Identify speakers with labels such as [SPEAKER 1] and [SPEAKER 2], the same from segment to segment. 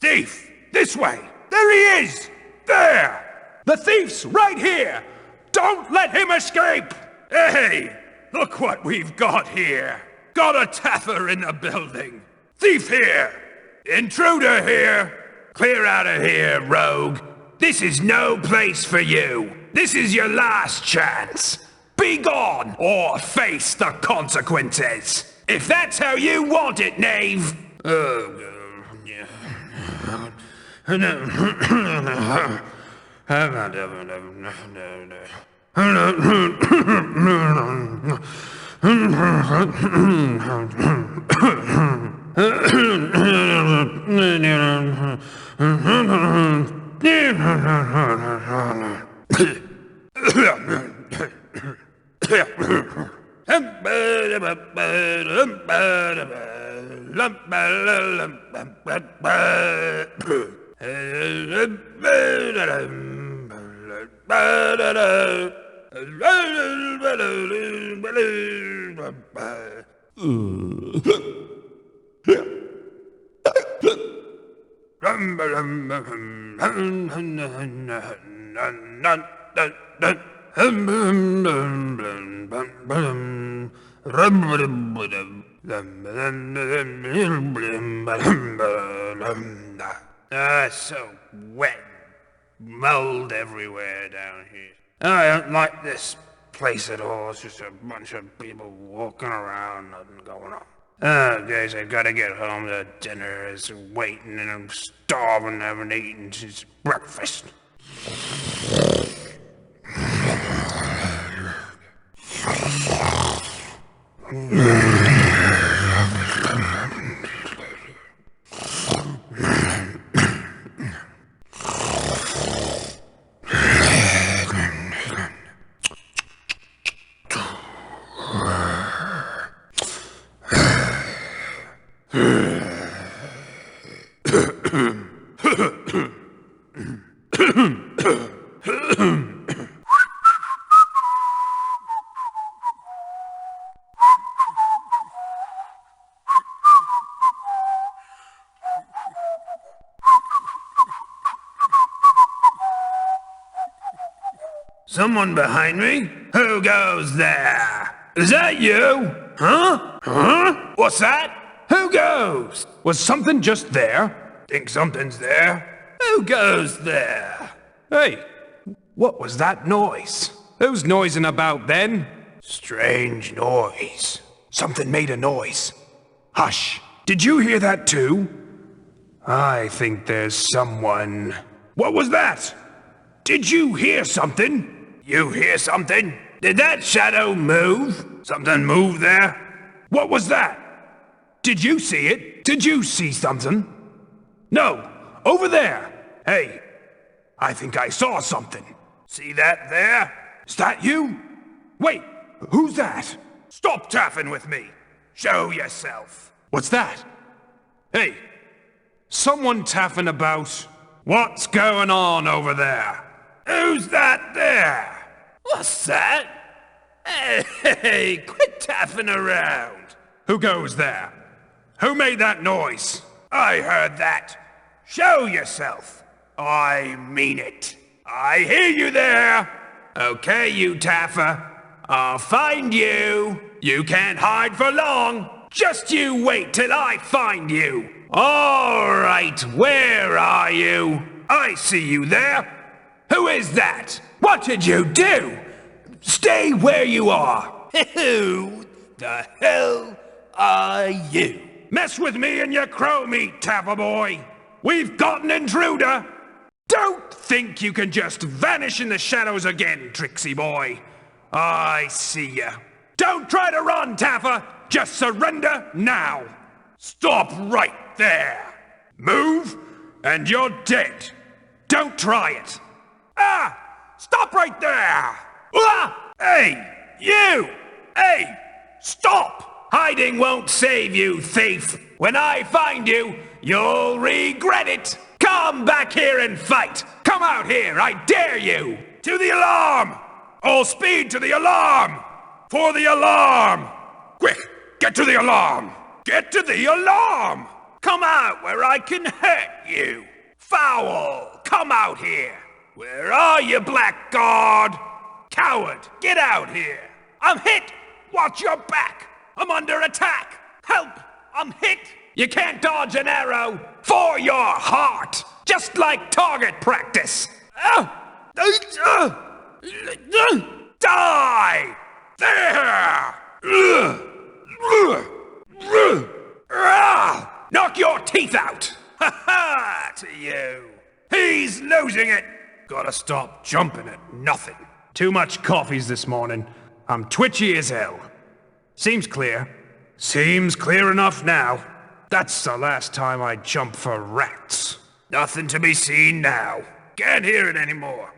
[SPEAKER 1] Thief! This way! There he is! There! The thief's right here! Don't let him escape! Hey! Look what we've got here! Got a taffer in the building! Thief here! Intruder here! Clear out of here, rogue! This is no place for you! This is your last chance! Be gone, or face the consequences! If that's how you want it, knave! So wet. Mold everywhere down here. I don't like this place at all. It's just a bunch of people walking around, nothing going on. Oh, guys, I gotta get home. The dinner is waiting and I'm starving, I haven't eaten since breakfast. Someone behind me? Who goes there? Is that you? Huh? Huh? What's that? Who goes? Was something just there? Think something's there? Who goes there? Hey, what was that noise? Who's noising about then? Strange noise. Something made a noise. Hush. Did you hear that too? I think there's someone. What was that? Did you hear something? You hear something? Did that shadow move? Something move there? What was that? Did you see it? Did you see something? No, over there. Hey, I think I saw something. See that there? Is that you? Wait, who's that? Stop taffing with me. Show yourself. What's that? Hey, someone taffing about. What's going on over there? Who's that there? What's that? Hey, quit taffing around. Who goes there? Who made that noise? I heard that. Show yourself. I mean it. I hear you there. Okay, you taffer. I'll find you. You can't hide for long. Just you wait till I find you. All right, where are you? I see you there. Who is that? What did you do? Stay where you are. Who the hell are you? Mess with me and your crow meat, Tapper boy. We've got an intruder. Don't think you can just vanish in the shadows again, tricksy boy. I see ya. Don't try to run, Taffer. Just surrender now. Stop right there. Move, and you're dead. Don't try it. Ah! Stop right there! Ah! Hey, you! Hey, stop! Hiding won't save you, thief. When I find you, you'll regret it. Come back here and fight. Come out here, I dare you. To the alarm! All speed to the alarm! For the alarm! Quick, get to the alarm! Get to the alarm! Come out where I can hurt you! Foul! Come out here! Where are you, blackguard? Coward, get out here! I'm hit! Watch your back! I'm under attack! Help! I'm hit! You can't dodge an arrow! For your heart! Just like target practice! Die! There! Knock your teeth out! Ha ha! To you! He's losing it! Gotta stop jumping at nothing. Too much coffees this morning. I'm twitchy as hell. Seems clear. Seems clear enough now. That's the last time I jump for rats. Nothing to be seen now. Can't hear it anymore.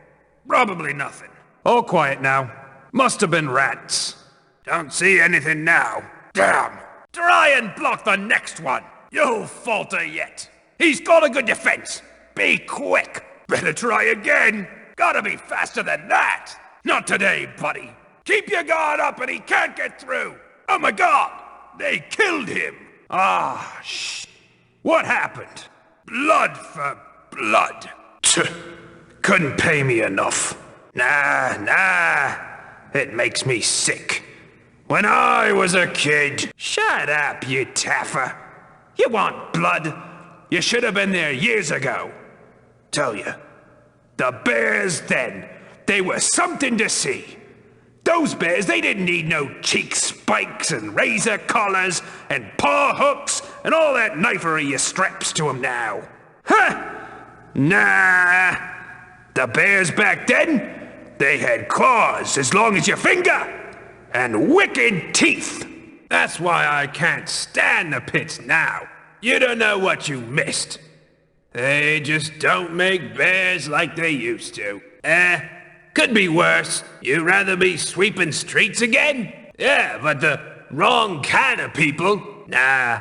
[SPEAKER 1] Probably nothing. All quiet now. Must have been rats. Don't see anything now. Damn! Try and block the next one. You'll falter yet. He's got a good defense. Be quick. Better try again. Gotta be faster than that. Not today, buddy. Keep your guard up and he can't get through. Oh my god! They killed him. Ah, shh. What happened? Blood for blood. Couldn't pay me enough. Nah. It makes me sick. When I was a kid... Shut up, you taffer. You want blood? You should have been there years ago. Tell you, the bears then, they were something to see. Those bears, they didn't need no cheek spikes and razor collars and paw hooks and all that knifery you straps to 'em now. Huh? Nah. The bears back then, they had claws as long as your finger and wicked teeth. That's why I can't stand the pits now. You don't know what you missed. They just don't make bears like they used to. Could be worse. You'd rather be sweeping streets again? Yeah, but the wrong kind of people. Nah,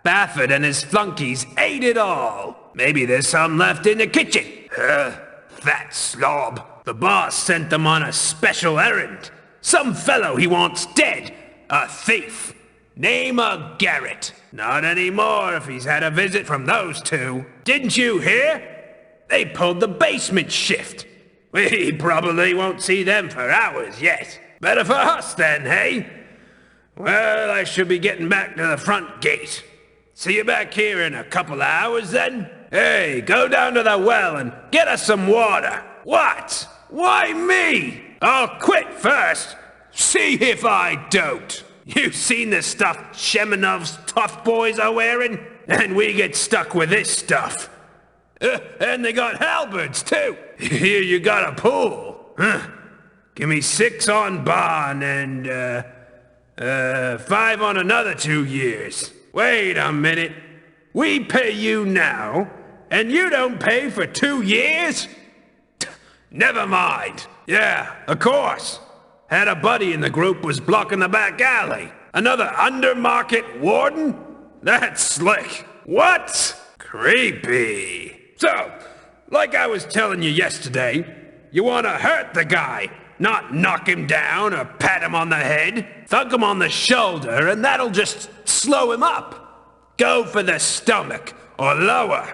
[SPEAKER 1] Baffert and his flunkies ate it all. Maybe there's some left in the kitchen. That slob. The boss sent them on a special errand. Some fellow he wants dead. A thief. Name of Garrett. Not anymore if he's had a visit from those two. Didn't you hear? They pulled the basement shift. We probably won't see them for hours yet. Better for us then, hey? Well, I should be getting back to the front gate. See you back here in a couple of hours then? Hey, go down to the well and get us some water. What? Why me? I'll quit first. See if I don't. You've seen the stuff Shemenov's tough boys are wearing? And we get stuck with this stuff. And they got halberds, too. Here you got a pool. Give me 6 on bond and, 5 on another 2 years. Wait a minute. We pay you now, and you don't pay for 2 years? Never mind. Yeah, of course. Had a buddy in the group was blocking the back alley. Another undermarket warden? That's slick. What? Creepy. So, like I was telling you yesterday, you want to hurt the guy, not knock him down or pat him on the head. Thunk him on the shoulder and that'll just slow him up. Go for the stomach or lower.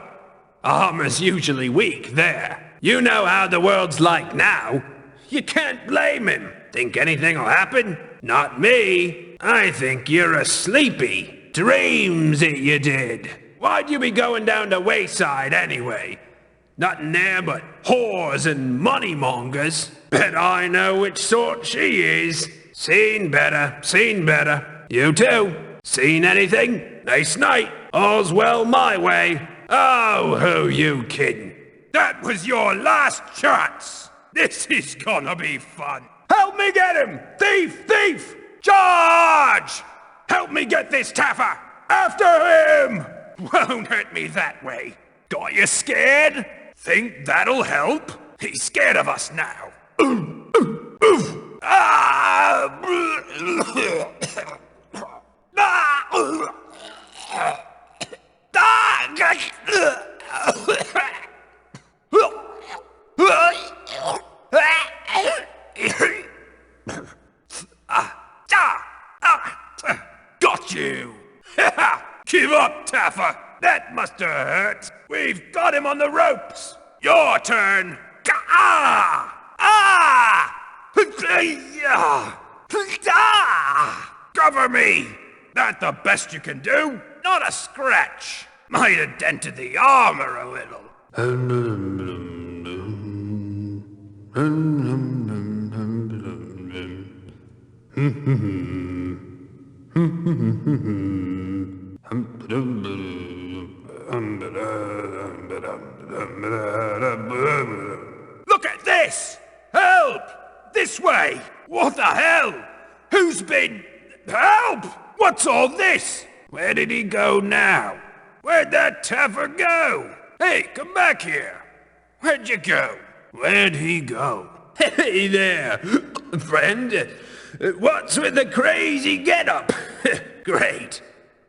[SPEAKER 1] Armor's usually weak there. You know how the world's like now. You can't blame him. Think anything'll happen? Not me. I think you're a sleepy. Dreams it you did. Why'd you be going down to Wayside anyway? Nothing there but whores and moneymongers. Bet I know which sort she is. Seen better, seen better. You too? Seen anything? Nice night. All's well my way. Oh, who you kidding? That was your last chance. This is gonna be fun. Help me get him! Thief! Thief! Charge! Help me get this Taffer! After him! Won't hurt me that way. Got you scared? Think that'll help? He's scared of us now. Got you! Give up, Taffer! master hurt. We've got him on the ropes. Your turn. Ah! Ah! Cover me! That the best you can do? Not a scratch. Might have dented the armor a little. Look at this! Help! This way! What the hell? Who's been... Help! What's all this? Where did he go now? Where'd that Taffer go? Hey, come back here. Where'd you go? Where'd he go? Hey there, friend. What's with the crazy get-up? Great.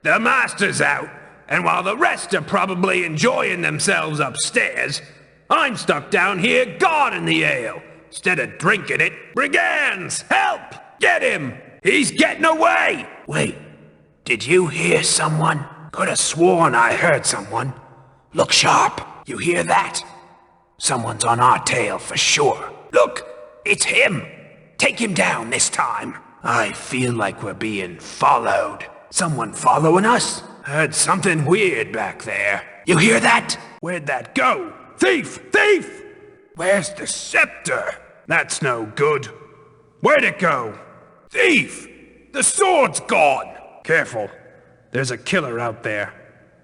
[SPEAKER 1] The master's out, and while the rest are probably enjoying themselves upstairs, I'm stuck down here guarding the ale. Instead of drinking it, brigands, help! Get him! He's getting away! Wait, did you hear someone? Could have sworn I heard someone. Look sharp, you hear that? Someone's on our tail for sure. Look, it's him! Take him down this time. I feel like we're being followed. Someone following us? Heard something weird back there. You hear that? Where'd that go? Thief! Thief! Where's the scepter? That's no good. Where'd it go? Thief! The sword's gone! Careful. There's a killer out there.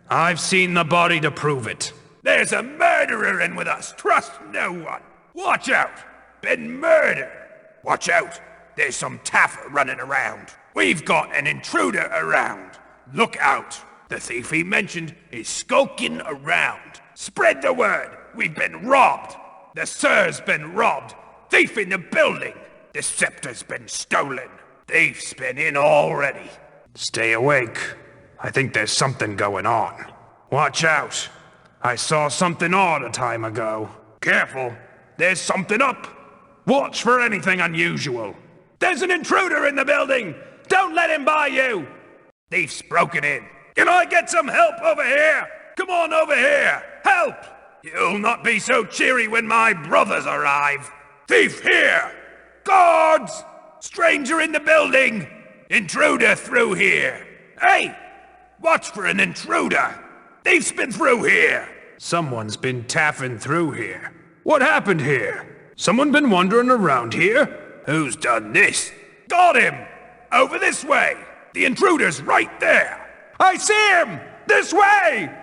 [SPEAKER 1] I've seen the body to prove it. There's a murderer in with us. Trust no one. Watch out. Been murdered. Watch out. There's some Taffer running around. We've got an intruder around. Look out. The thief he mentioned is skulking around. Spread the word. We've been robbed. The sir's been robbed. Thief in the building. The scepter's been stolen. Thief's been in already. Stay awake. I think there's something going on. Watch out. I saw something odd a time ago. Careful. There's something up. Watch for anything unusual. There's an intruder in the building. Don't let him by you. Thief's broken in. Can I get some help over here? Come on over here. Help! You'll not be so cheery when my brothers arrive. Thief here! Guards! Stranger in the building! Intruder through here! Hey! Watch for an intruder! Thief's been through here! Someone's been taffing through here. What happened here? Someone been wandering around here? Who's done this? Got him! Over this way! The intruder's right there! I see him! This way!